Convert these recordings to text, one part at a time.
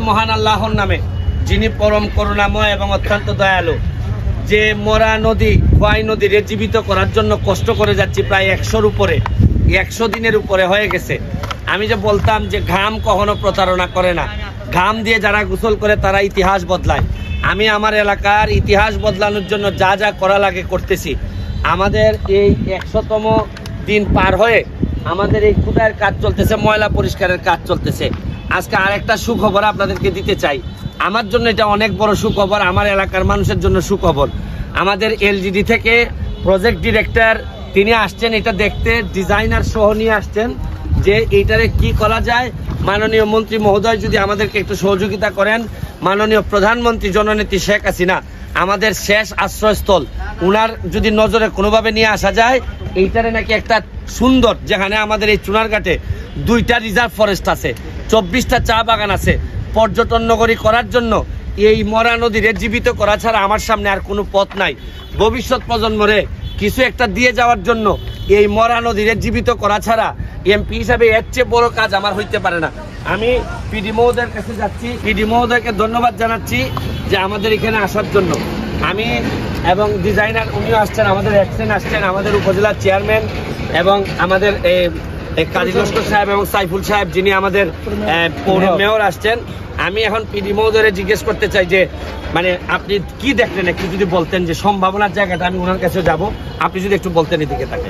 মহান আল্লাহর নামে, যিনি পরম করুণাময় এবং অত্যন্ত দয়ালু। যে মরা নদী, খোয়াই নদীর জীবিত করার জন্য কষ্ট করে যাচ্ছি প্রায় 100-র উপরে, 100 দিনের উপরে হয়ে গেছে। আমি যে বলতাম যে ঘাম কখনো প্রতারণা করে না, ঘাম দিয়ে যারা গোসল করে তারা ইতিহাস বদলায়। আমি আমার এলাকার ইতিহাস বদলানোর জন্য যা যা করা লাগে করতেছি। আমাদের এই 100তম দিন পার হয়ে আমাদের এই খুদায়ের কাজ চলতেছে, ময়লা পরিষ্কারের কাজ চলতেছে। আজকে আরেকটা সুখবর আপনাদেরকে দিতে চাই। আমার জন্য এটা অনেক বড় সুখবর, আমার এলাকার মানুষের জন্য সুখবর। আমাদের এলজিডি থেকে প্রজেক্ট ডিরেক্টর তিনি আসছেন এটা দেখতে, ডিজাইনার সহ নিয়ে আসছেন যে এইটারে কি করা যায়। মাননীয় মন্ত্রী মহোদয় যদি আমাদেরকে একটু সহযোগিতা করেন, মাননীয় প্রধানমন্ত্রী জননেত্রী শেখ হাসিনা আমাদের শেষ আশ্রয়স্থল, উনার যদি নজরে কোনোভাবে নিয়ে আসা যায়, এইটারে নাকি একটা সুন্দর, যেখানে আমাদের এই চুনারঘাটে 2টা রিজার্ভ ফরেস্ট আছে, 24টা চা বাগান আছে, পর্যটন নগরী করার জন্য এই মরা নদীর জীবিত করা ছাড়া আমার সামনে আর কোনো পথ নাই। ভবিষ্যৎ প্রজন্মরে কিছু একটা দিয়ে যাওয়ার জন্য এই মরা নদীর জীবিত করা ছাড়া এমপি হিসাবে এর চেয়ে বড় কাজ আমার হইতে পারে না। আমি পিডি মহোদয়ের কাছে যাচ্ছি, পিডি মহোদয়কে ধন্যবাদ জানাচ্ছি যে আমাদের এখানে আসার জন্য। আমি এবং ডিজাইনার উনিও আসছেন, আমাদের এক্সেন আসছেন, আমাদের উপজেলার চেয়ারম্যান এবং আমাদের কাজী লস্কর সাহেব এবং সাইফুল সাহেব যিনি আমাদের পৌর মেয়র আসছেন। আমি এখন পিডি মহোদয়ের জিজ্ঞেস করতে চাই যে মানে আপনি কি দেখলেন, একটু যদি বলতেন যে সম্ভাবনার জায়গাটা, আমি ওনার কাছে যাব, আপনি যদি একটু বলতেন এদিকে তাকে।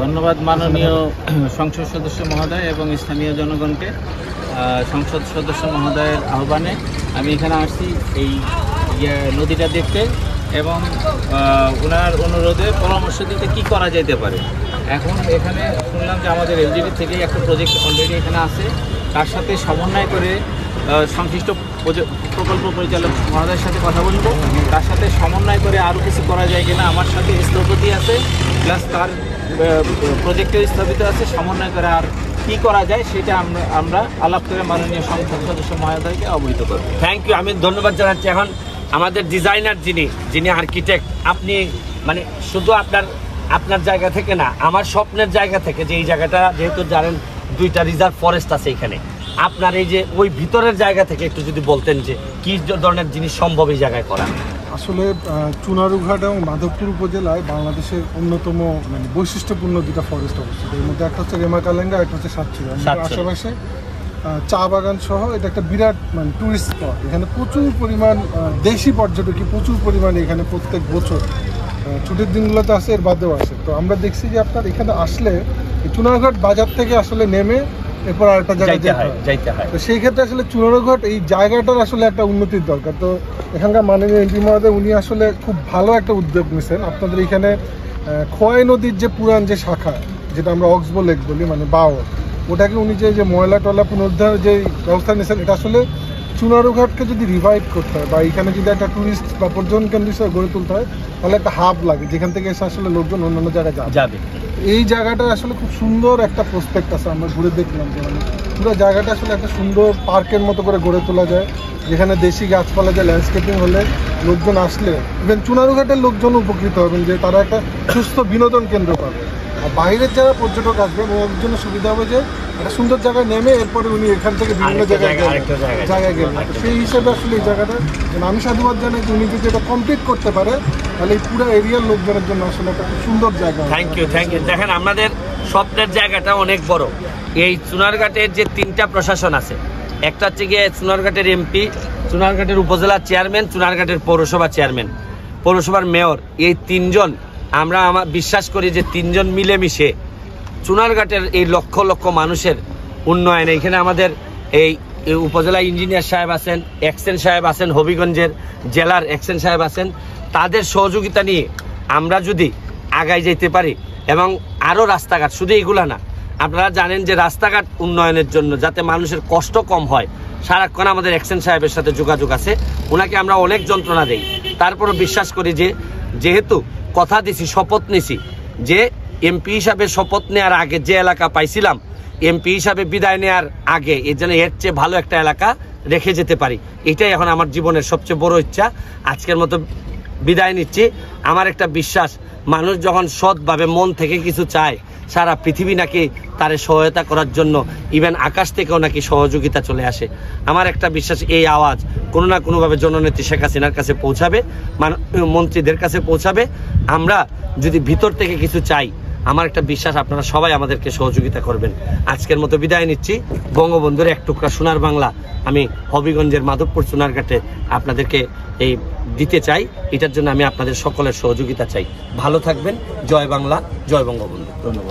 ধন্যবাদ মাননীয় সংসদ সদস্য মহোদয় এবং স্থানীয় জনগণকে। সংসদ সদস্য মহোদয়ের আহ্বানে আমি এখানে আসছি এই নদীটা দেখতে এবং ওনার অনুরোধে পরামর্শ দিতে কি করা যেতে পারে। এখন এখানে শুনলাম যে আমাদের এলজিডি থেকে একটা প্রজেক্ট অলরেডি এখানে আছে, তার সাথে সমন্বয় করে সংশ্লিষ্ট প্রকল্প পরিচালক মহোদয়ের সাথে কথা বলবো, তার সাথে সমন্বয় করে আরও কিছু করা যায় কিনা। আমার সাথে স্থপতি আছে, প্লাস তার প্রজেক্টেও স্থাপিত আছে, সমন্বয় করে আর কি করা যায় সেটা আমরা আলাপ করে মাননীয় সংসদ সদস্য মহোদয়কে অবহিত করব। থ্যাংক ইউ, আমি ধন্যবাদ জানাচ্ছি। এখন আমাদের ডিজাইনার যিনি আর্কিটেক্ট, আপনি মানে শুধু আপনার জায়গা থেকে না, আমার স্বপ্নের জায়গা থেকে, যে এই জায়গাটা যেহেতু জানেন 2টা রিজার্ভ ফরেস্ট আছে এখানে, আপনার এই যে ওই ভিতরের জায়গা থেকে একটু যদি বলতেন যে কি ধরনের জিনিস সম্ভব এই জায়গায় করা। আসলে চুনারুঘাট এবং মাধবপুর উপজেলায় বাংলাদেশের অন্যতম মানে বৈশিষ্ট্যপূর্ণ 2টা ফরেস্ট অবস্থিত। এর মধ্যে একটা হচ্ছে রেমাকালেঙ্গা, একটা হচ্ছে সাতক্ষীরা। আশেপাশে চা বাগান সহ এটা একটা বিরাট মানে টুরিস্ট স্পট। এখানে প্রচুর পরিমাণ দেশি পর্যটকই প্রচুর পরিমাণে এখানে প্রত্যেক বছর ছুটির দিনগুলোতে আসে, এর বাদেও আসে। তো আমরা দেখছি যে আপনার এখানে আসলে চুনারঘাট বাজার থেকে আসলে নেমে এরপর আরেকটা জায়গায় যাইতে হয়। তো সেই ক্ষেত্রে আসলে চুনারঘাট এই জায়গাটার আসলে একটা উন্নতির দরকার। তো এখানকার মাননীয় এমপি মহোদয় উনি আসলে খুব ভালো একটা উদ্যোগ নিয়েছেন। আপনাদের এখানে খোয়াই নদীর যে পুরান যে শাখা, যেটা আমরা অক্সবো লেক বলি মানে বাও, ওটাকে উনি যে ময়লা টয়লা পুনরুদ্ধারের যে ব্যবস্থা নিয়েছেন, এটা আসলে চুনারুঘাটকে যদি রিভাইভ করতে হয় বা এখানে যদি একটা টুরিস্ট বা পর্যটন কেন্দ্র হিসেবে গড়ে তুলতে হয়, তাহলে একটা হাব লাগে যেখান থেকে এসে আসলে লোকজন অন্যান্য জায়গায় যাবে। এই জায়গাটা আসলে খুব সুন্দর একটা প্রসপেক্ট আছে, আমরা ঘুরে দেখলাম যে মানে পুরো জায়গাটা আসলে একটা সুন্দর পার্কের মতো করে গড়ে তোলা যায়, যেখানে দেশি গাছপালা যে ল্যান্ডস্কেপিং হলে লোকজন আসলে ইভেন চুনারুঘাটের লোকজন উপকৃত হবেন, যে তারা একটা সুস্থ বিনোদন কেন্দ্র পাবে। আর বাইরের যারা পর্যটক আসবেন ওদের জন্য সুবিধা হবে যে একটা সুন্দর জায়গায় নেমে এরপরে উনি এখান থেকে বিভিন্ন জায়গায় গেলেন। সেই হিসেবে আসলে এই জায়গাটা আমি সাধুবাদ জানাই যে উনি যদি এটা কমপ্লিট করতে পারে তাহলে এই পুরো এরিয়ার লোকজনের জন্য আসলে একটা খুব সুন্দর জায়গা। Thank you. দেখেন আমাদের স্বপ্নের জায়গাটা অনেক বড়। এই চুনারঘাটের যে 3টা প্রশাসন আছে, একটা হচ্ছে গিয়ে চুনারঘাটের এমপি, চুনারঘাটের উপজেলা চেয়ারম্যান, চুনারঘাটের পৌরসভা চেয়ারম্যান, পৌরসভার মেয়র, এই 3জন আমরা বিশ্বাস করি যে 3জন মিলেমিশে চুনারঘাটের এই লক্ষ লক্ষ মানুষের উন্নয়ন। এখানে আমাদের এই উপজেলা ইঞ্জিনিয়ার সাহেব আছেন, এক্সেন সাহেব আছেন, হবিগঞ্জের জেলার এক্সেন সাহেব আছেন, তাদের সহযোগিতা নিয়ে আমরা যদি আগায় যেতে পারি এবং আরও রাস্তাঘাট, শুধু এগুলা না, আপনারা জানেন যে রাস্তাঘাট উন্নয়নের জন্য যাতে মানুষের কষ্ট কম হয়, সারাক্ষণ আমাদের এক্সেন সাহেবের সাথে যোগাযোগ আছে, ওনাকে আমরা অনেক যন্ত্রণা দেই। তারপরও বিশ্বাস করি যে যেহেতু কথা দিছি, শপথ নিছি যে এমপি হিসাবে শপথ নেওয়ার আগে যে এলাকা পাইছিলাম, এমপি হিসাবে বিদায় নেওয়ার আগে এর জন্য এর চেয়ে ভালো একটা এলাকা রেখে যেতে পারি। এটাই এখন আমার জীবনের সবচেয়ে বড় ইচ্ছা। আজকের মতো বিদায় নিচ্ছি। আমার একটা বিশ্বাস, মানুষ যখন সৎভাবে মন থেকে কিছু চায় সারা পৃথিবী নাকি তার সহায়তা করার জন্য ইভেন আকাশ থেকেও নাকি সহযোগিতা চলে আসে। আমার একটা বিশ্বাস, এই আওয়াজ কোনো না কোনোভাবে জননেত্রী শেখ হাসিনার কাছে পৌঁছাবে, মন্ত্রীদের কাছে পৌঁছাবে। আমরা যদি ভিতর থেকে কিছু চাই, আমার একটা বিশ্বাস আপনারা সবাই আমাদেরকে সহযোগিতা করবেন। আজকের মতো বিদায় নিচ্ছি। বঙ্গবন্ধুর এক টুকরা সোনার বাংলা আমি হবিগঞ্জের মাধবপুর সোনারঘাটে আপনাদেরকে এই দিতে চাই। এটার জন্য আমি আপনাদের সকলের সহযোগিতা চাই। ভালো থাকবেন। জয় বাংলা, জয় বঙ্গবন্ধু। ধন্যবাদ।